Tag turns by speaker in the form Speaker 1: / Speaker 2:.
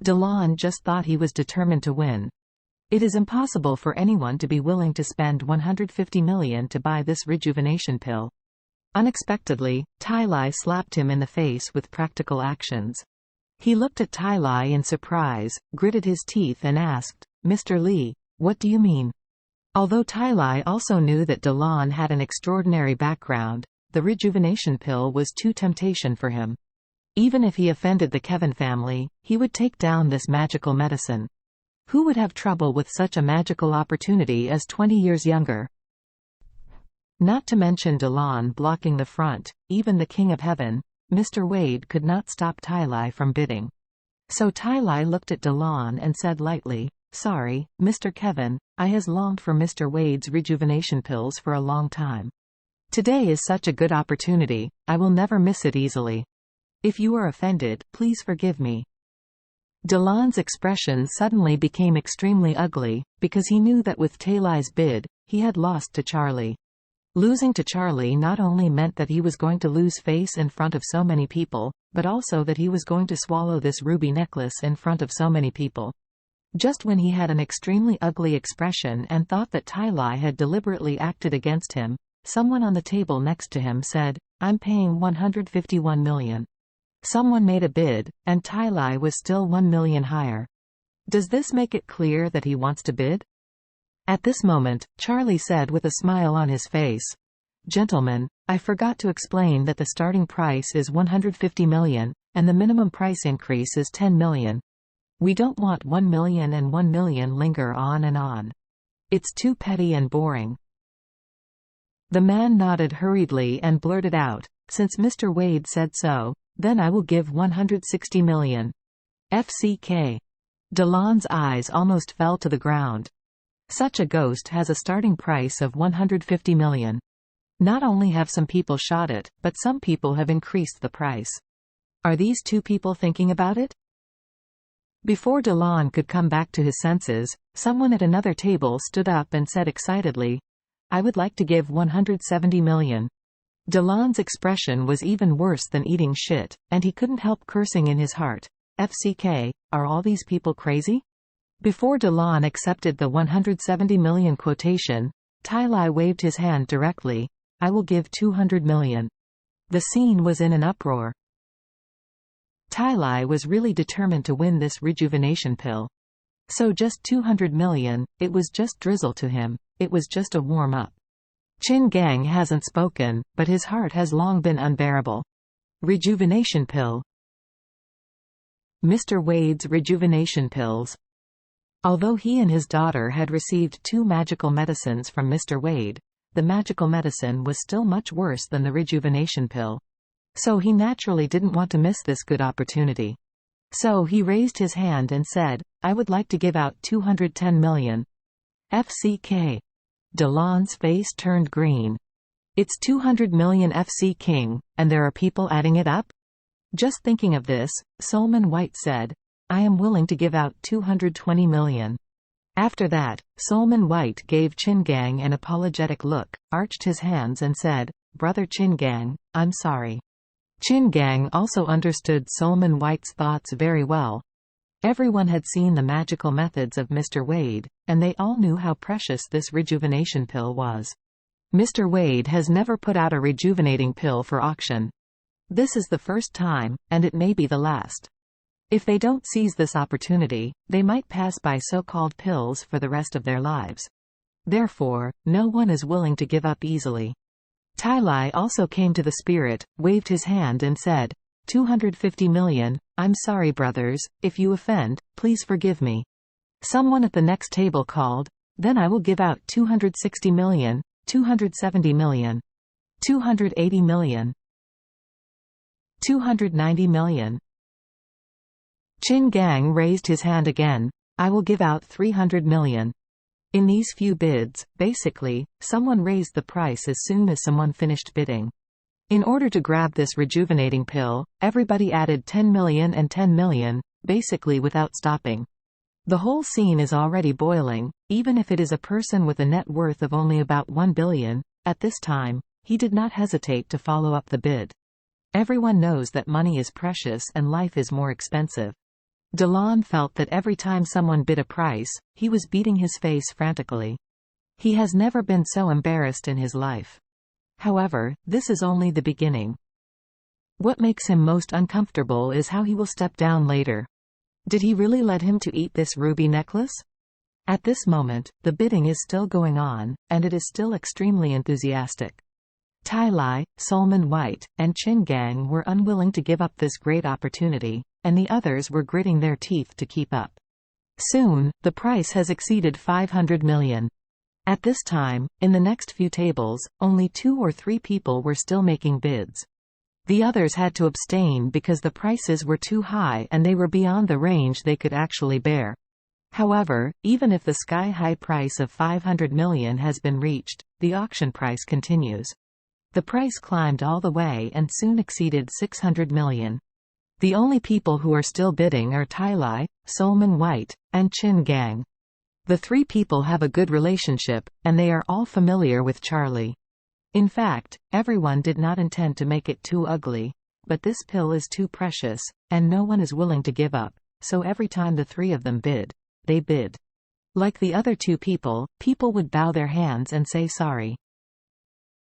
Speaker 1: DeLon just thought he was determined to win. It is impossible for anyone to be willing to spend $150 million to buy this rejuvenation pill. Unexpectedly, Tai Lai slapped him in the face with practical actions. He looked at Tai Lai in surprise, gritted his teeth and asked, "Mr. Li, what do you mean?" Although Tai Lai also knew that DeLon had an extraordinary background, the rejuvenation pill was too temptation for him. Even if he offended the Kevin family, he would take down this magical medicine. Who would have trouble with such a magical opportunity as 20 years younger? Not to mention DeLon blocking the front, even the King of Heaven, Mr. Wade could not stop Tai Lai from bidding. So Tai Lai looked at DeLon and said lightly, "Sorry, Mr. Kevin, I has longed for Mr. Wade's rejuvenation pills for a long time. Today is such a good opportunity, I will never miss it easily. If you are offended, please forgive me." DeLon's expression suddenly became extremely ugly, because he knew that with Tai Lai's bid, he had lost to Charlie. Losing to Charlie not only meant that he was going to lose face in front of so many people, but also that he was going to swallow this ruby necklace in front of so many people. Just when he had an extremely ugly expression and thought that Tai Lai had deliberately acted against him, someone on the table next to him said, "I'm paying $151 million. Someone made a bid, and Tai Lai was still $1 million higher. Does this make it clear that he wants to bid? At this moment, Charlie said with a smile on his face, "Gentlemen, I forgot to explain that the starting price is $150 million, and the minimum price increase is $10 million. We don't want $1 million and $1 million linger on and on. It's too petty and boring." The man nodded hurriedly and blurted out, "Since Mr. Wade said so, then I will give $160 million. FCK. DeLon's eyes almost fell to the ground. Such a ghost has a starting price of $150 million. Not only have some people shot it, but some people have increased the price. Are these two people thinking about it?" Before DeLon could come back to his senses, someone at another table stood up and said excitedly, "I would like to give $170 million. DeLon's expression was even worse than eating shit, and he couldn't help cursing in his heart. FCK, are all these people crazy? Before DeLon accepted the $170 million quotation, Tai Lai waved his hand directly. "I will give $200 million. The scene was in an uproar. Tai Lai was really determined to win this rejuvenation pill. So just $200 million, it was just drizzle to him, it was just a warm-up. Chin Gang hasn't spoken, but his heart has long been unbearable. Rejuvenation pill. Mr. Wade's rejuvenation pills. Although he and his daughter had received 2 magical medicines from Mr. Wade, the magical medicine was still much worse than the rejuvenation pill. So he naturally didn't want to miss this good opportunity. So he raised his hand and said, "I would like to give out $210 million. FCK. DeLon's face turned green. "It's $200 million FC King, and there are people adding it up?" Just thinking of this, Solomon White said, "I am willing to give out $220 million. After that, Solomon White gave Chin Gang an apologetic look, arched his hands and said, "Brother Chin Gang, I'm sorry." Chin Gang also understood Solomon White's thoughts very well. Everyone had seen the magical methods of Mr. Wade, and they all knew how precious this rejuvenation pill was. Mr. Wade has never put out a rejuvenating pill for auction. This is the first time, and it may be the last. If they don't seize this opportunity, they might pass by so-called pills for the rest of their lives. Therefore, no one is willing to give up easily. Tai Lai also came to the spirit, waved his hand and said, $250 million, I'm sorry brothers, if you offend, please forgive me. Someone at the next table called, then I will give out $260 million, $270 million, $280 million, $290 million. Chin Gang raised his hand again, I will give out $300 million. In these few bids, basically, someone raised the price as soon as someone finished bidding. In order to grab this rejuvenating pill, everybody added 10 million and 10 million, basically without stopping. The whole scene is already boiling, even if it is a person with a net worth of only about 1 billion. At this time, he did not hesitate to follow up the bid. Everyone knows that money is precious and life is more expensive. DeLon felt that every time someone bid a price, he was beating his face frantically. He has never been so embarrassed in his life. However, this is only the beginning. What makes him most uncomfortable is how he will step down later. Did he really let him to eat this ruby necklace? At this moment, the bidding is still going on, and it is still extremely enthusiastic. Tai Lai, Solomon White, and Chin Gang were unwilling to give up this great opportunity, and the others were gritting their teeth to keep up. Soon, the price has exceeded 500 million. At this time, in the next few tables, only 2 or 3 people were still making bids. The others had to abstain because the prices were too high and they were beyond the range they could actually bear. However, even if the sky-high price of 500 million has been reached, the auction price continues. The price climbed all the way and soon exceeded 600 million. The only people who are still bidding are Tai Lai, Solomon White, and Chin Gang. The 3 people have a good relationship, and they are all familiar with Charlie. In fact, everyone did not intend to make it too ugly. But this pill is too precious, and no one is willing to give up, so every time the 3 of them bid, they bid. Like the other 2 people, people would bow their hands and say sorry.